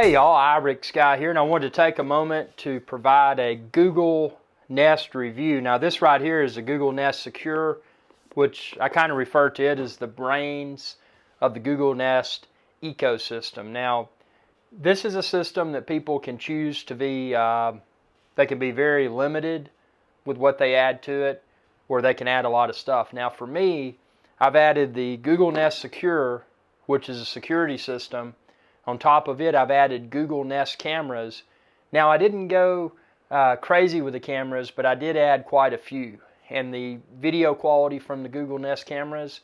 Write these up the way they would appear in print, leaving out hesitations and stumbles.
Hey y'all, iRick Sky here, and I wanted to take a moment to provide a Google Nest review. Now this right here is a Google Nest Secure, which I kind of refer to it as the brains of the Google Nest ecosystem. Now this is a system that people can choose to be, they can be very limited with what they add to it, or they can add a lot of stuff. Now for me, I've added the Google Nest Secure, which is a security system. On top of it, I've added Google Nest cameras. Now, I didn't go crazy with the cameras, but I did add quite a few. And the video quality from the Google Nest cameras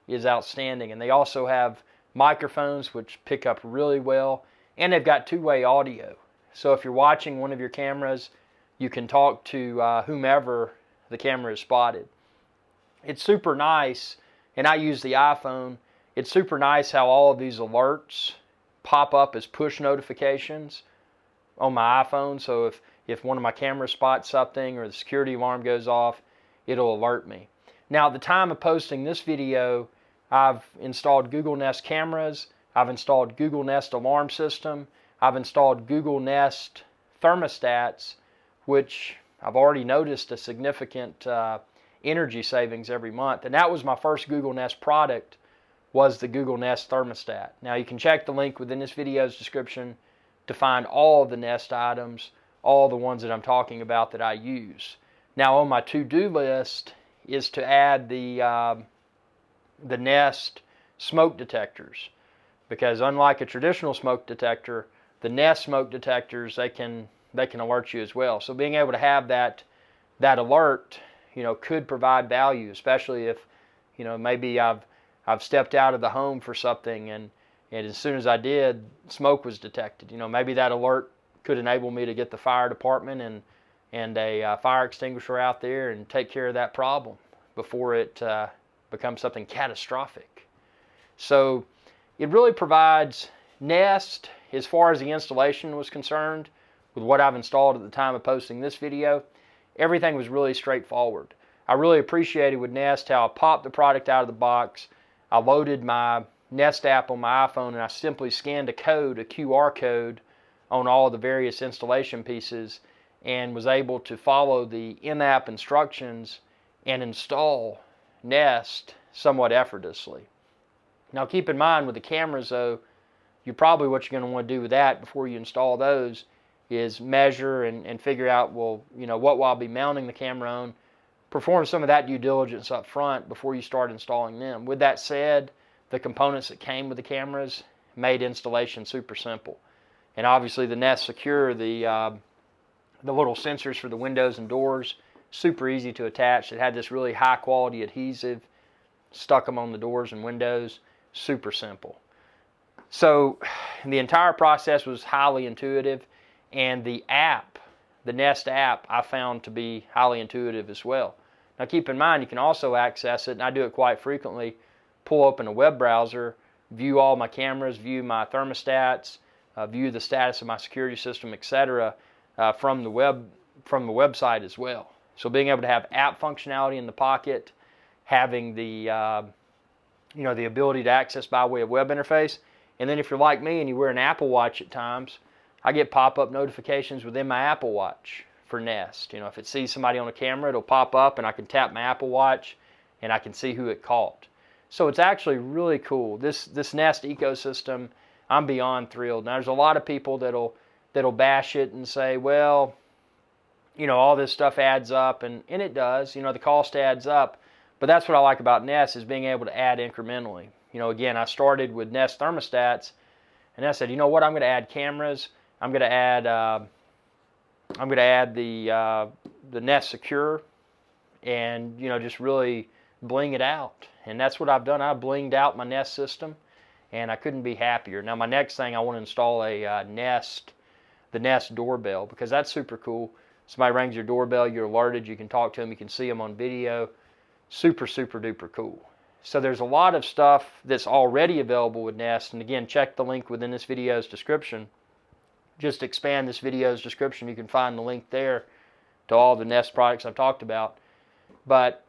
is outstanding. And they also have microphones which pick up really well. And they've got two-way audio. So if you're watching one of your cameras, you can talk to whomever the camera is spotted. It's super nice, and I use the iPhone. It's super nice how all of these alerts pop up as push notifications on my iPhone. So if one of my cameras spots something or the security alarm goes off, it'll alert me. Now at the time of posting this video, I've installed Google Nest cameras, I've installed Google Nest alarm system, I've installed Google Nest Thermostats, which I've already noticed a significant energy savings every month. And that was my first Google Nest product, was the Google Nest Thermostat. Now you can check the link within this video's description to find all of the Nest items, all the ones that I'm talking about that I use. Now on my to-do list is to add the Nest smoke detectors, because unlike a traditional smoke detector, the Nest smoke detectors, they can alert you as well. So being able to have that alert, could provide value, especially if, maybe I've stepped out of the home for something, and as soon as I did, smoke was detected. Maybe that alert could enable me to get the fire department and a fire extinguisher out there and take care of that problem before it becomes something catastrophic. So it really provides Nest, as far as the installation was concerned, with what I've installed at the time of posting this video, everything was really straightforward. I really appreciated with Nest how I popped the product out of the box. I loaded my Nest app on my iPhone, and I simply scanned a QR code on all the various installation pieces, and was able to follow the in-app instructions and install Nest somewhat effortlessly. Now keep in mind with the cameras though, what you're going to want to do with that before you install those is measure and figure out, what will I be mounting the camera on. Perform some of that due diligence up front before you start installing them. With that said, the components that came with the cameras made installation super simple. And obviously the Nest Secure, the little sensors for the windows and doors, super easy to attach. It had this really high quality adhesive, stuck them on the doors and windows, super simple. So the entire process was highly intuitive, and the app, the Nest app, I found to be highly intuitive as well. Now keep in mind, you can also access it, and I do it quite frequently, pull open a web browser, view all my cameras, view my thermostats, view the status of my security system, etc., from the website as well. So being able to have app functionality in the pocket, having the the ability to access by way of web interface, and then if you're like me and you wear an Apple Watch at times, I get pop-up notifications within my Apple Watch for Nest. If it sees somebody on a camera, it'll pop up and I can tap my Apple Watch and I can see who it caught. So it's actually really cool. This Nest ecosystem, I'm beyond thrilled. Now there's a lot of people that'll bash it and say, well, all this stuff adds up, and it does. The cost adds up. But that's what I like about Nest, is being able to add incrementally. Again, I started with Nest Thermostats, and I said, I'm going to add cameras. I'm going to add the Nest Secure, and just really bling it out. And that's what I've done. I blinged out my Nest system, and I couldn't be happier. Now my next thing, I want to install the Nest doorbell, because that's super cool. Somebody rings your doorbell, you're alerted, you can talk to them, you can see them on video. Super, super duper cool. So there's a lot of stuff that's already available with Nest, and again, check the link within this video's description. Just expand this video's description, you can find the link there to all the Nest products I've talked about. But,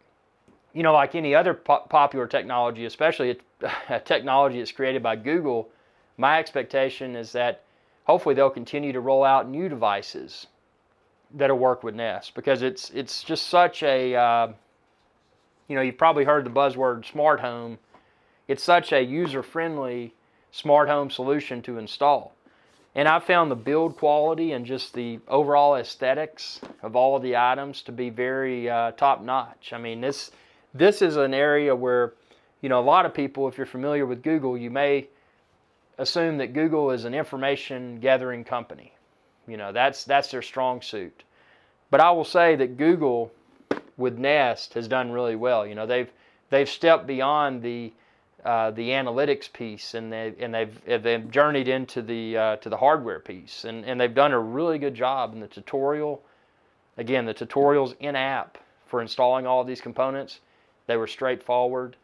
like any other popular technology, especially a technology that's created by Google, my expectation is that hopefully they'll continue to roll out new devices that'll work with Nest, because it's just such a, you've probably heard the buzzword smart home. It's such a user-friendly smart home solution to install. And I've found the build quality and just the overall aesthetics of all of the items to be very top-notch. I mean, this is an area where, a lot of people, if you're familiar with Google, you may assume that Google is an information gathering company. That's their strong suit. But I will say that Google with Nest has done really well. They've stepped beyond the analytics piece, and they've journeyed into the hardware piece, and they've done a really good job in the tutorial. Again, the tutorials in app for installing all of these components, they were straightforward.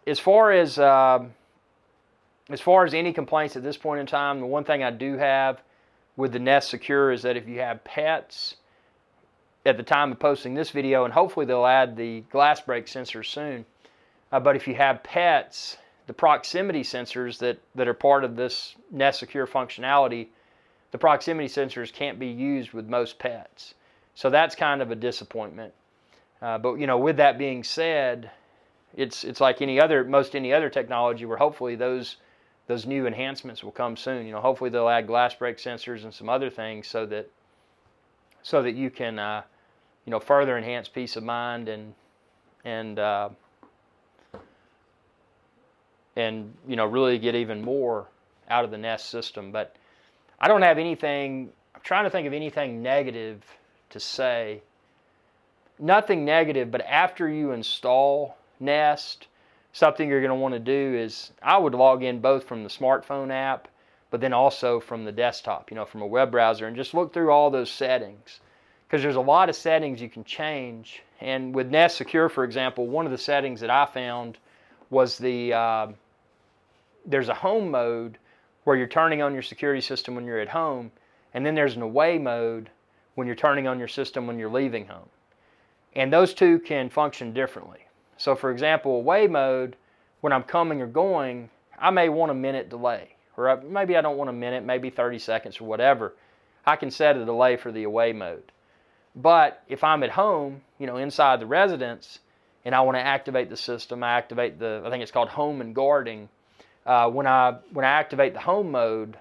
As far as any complaints at this point in time, the one thing I do have with the Nest Secure is that if you have pets, at the time of posting this video, and hopefully they'll add the glass break sensor soon, but if you have pets, the proximity sensors that are part of this Nest Secure functionality, the proximity sensors can't be used with most pets. So that's kind of a disappointment. But with that being said, it's like any other technology where hopefully those new enhancements will come soon. Hopefully they'll add glass break sensors and some other things so that you can further enhance peace of mind and really get even more out of the Nest system. But I don't have anything. I'm trying to think of anything negative to say. Nothing negative, but after you install Nest, something you're going to want to do is, I would log in both from the smartphone app, but then also from the desktop, from a web browser, and just look through all those settings, because there's a lot of settings you can change. And with Nest Secure, for example, one of the settings that I found was there's a home mode where you're turning on your security system when you're at home, and then there's an away mode when you're turning on your system when you're leaving home. And those two can function differently. So for example, away mode, when I'm coming or going, I may want a minute delay. Or maybe I don't want a minute, maybe 30 seconds or whatever. I can set a delay for the away mode. But if I'm at home, inside the residence, and I want to activate the system, I activate I think it's called home and guarding. When I activate the home mode,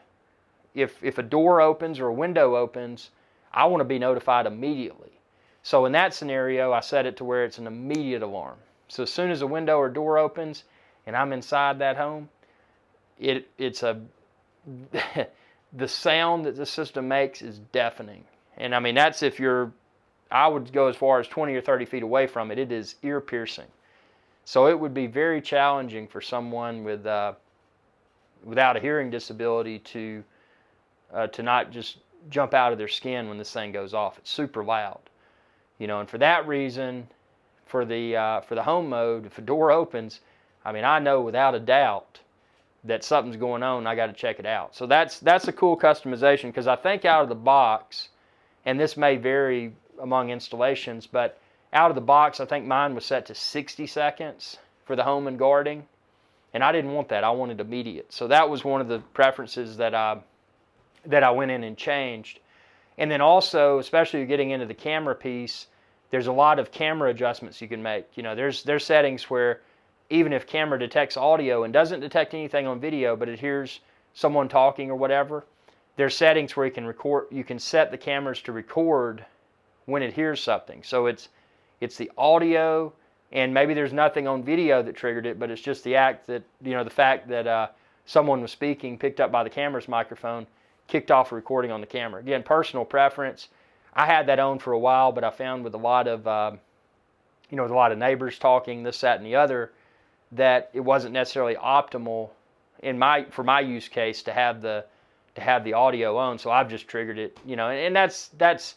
if a door opens or a window opens, I want to be notified immediately. So in that scenario, I set it to where it's an immediate alarm. So as soon as a window or door opens and I'm inside that home, it's the sound that the system makes is deafening. And I mean, that's if I would go as far as 20 or 30 feet away from it. It is ear piercing. So it would be very challenging for someone without a hearing disability to not just jump out of their skin when this thing goes off. It's super loud. And for that reason, for the home mode, if a door opens, I mean, I know without a doubt that something's going on. I got to check it out. So that's a cool customization, because I think out of the box, and this may vary among installations, but out of the box, I think mine was set to 60 seconds for the home and guarding, and I didn't want that. I wanted immediate. So that was one of the preferences that I went in and changed. And then also, especially getting into the camera piece, there's a lot of camera adjustments you can make. There's settings where even if camera detects audio and doesn't detect anything on video, but it hears someone talking or whatever, there's settings where you can set the cameras to record when it hears something. So it's the audio, and maybe there's nothing on video that triggered it, but it's just the fact that someone was speaking, picked up by the camera's microphone, kicked off a recording on the camera. Again, personal preference. I had that on for a while, but I found with a lot of neighbors talking, this, that, and the other, that it wasn't necessarily optimal for my use case to have the audio on. So I've just triggered it, and that's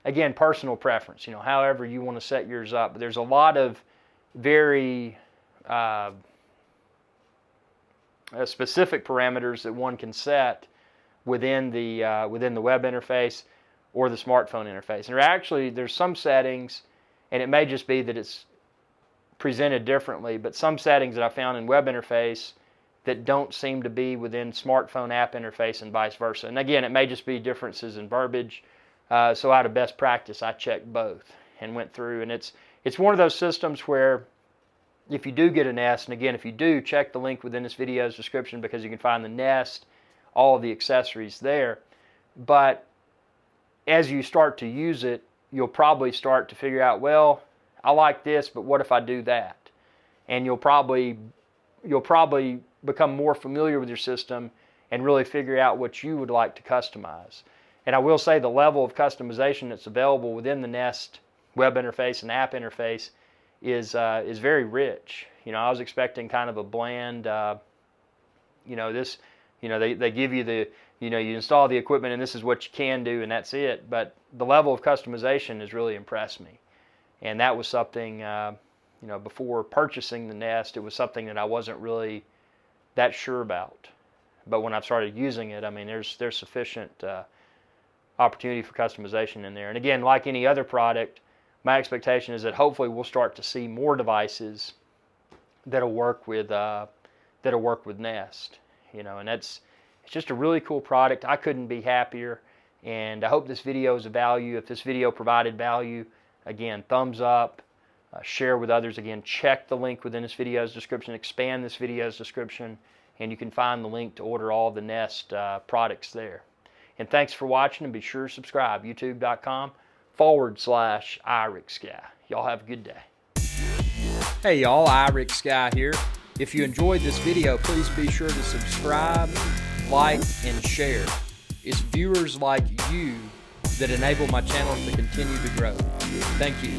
again personal preference. However you want to set yours up. But there's a lot of very specific parameters that one can set within the web interface or the smartphone interface. And there's some settings, and it may just be that it's presented differently, but some settings that I found in web interface that don't seem to be within smartphone app interface and vice versa. And again, it may just be differences in verbiage. So out of best practice, I checked both and went through. And it's one of those systems where if you do get a Nest, and again, if you do, check the link within this video's description because you can find the Nest, all of the accessories there. But as you start to use it, you'll probably start to figure out, well, I like this, but what if I do that? And you'll probably become more familiar with your system and really figure out what you would like to customize. And I will say the level of customization that's available within the Nest web interface and app interface is very rich. You know, I was expecting kind of a bland, you know, they give you the, you know, you install the equipment and this is what you can do and that's it. But the level of customization has really impressed me. And that was something, you know, before purchasing the Nest, it was something that I wasn't really that sure about. But when I've started using it, I mean, there's sufficient opportunity for customization in there. And again, like any other product, my expectation is that hopefully we'll start to see more devices that'll work with Nest. You know, and it's just a really cool product. I couldn't be happier, and I hope this video is of value. If this video provided value, again, thumbs up, share with others. Again, check the link within this video's description, expand this video's description, and you can find the link to order all the Nest products there. And thanks for watching, and be sure to subscribe, youtube.com/IRIXGuy. Y'all have a good day. Hey y'all, IRIXGuy here. If you enjoyed this video, please be sure to subscribe, like, and share. It's viewers like you that enable my channel to continue to grow. Thank you.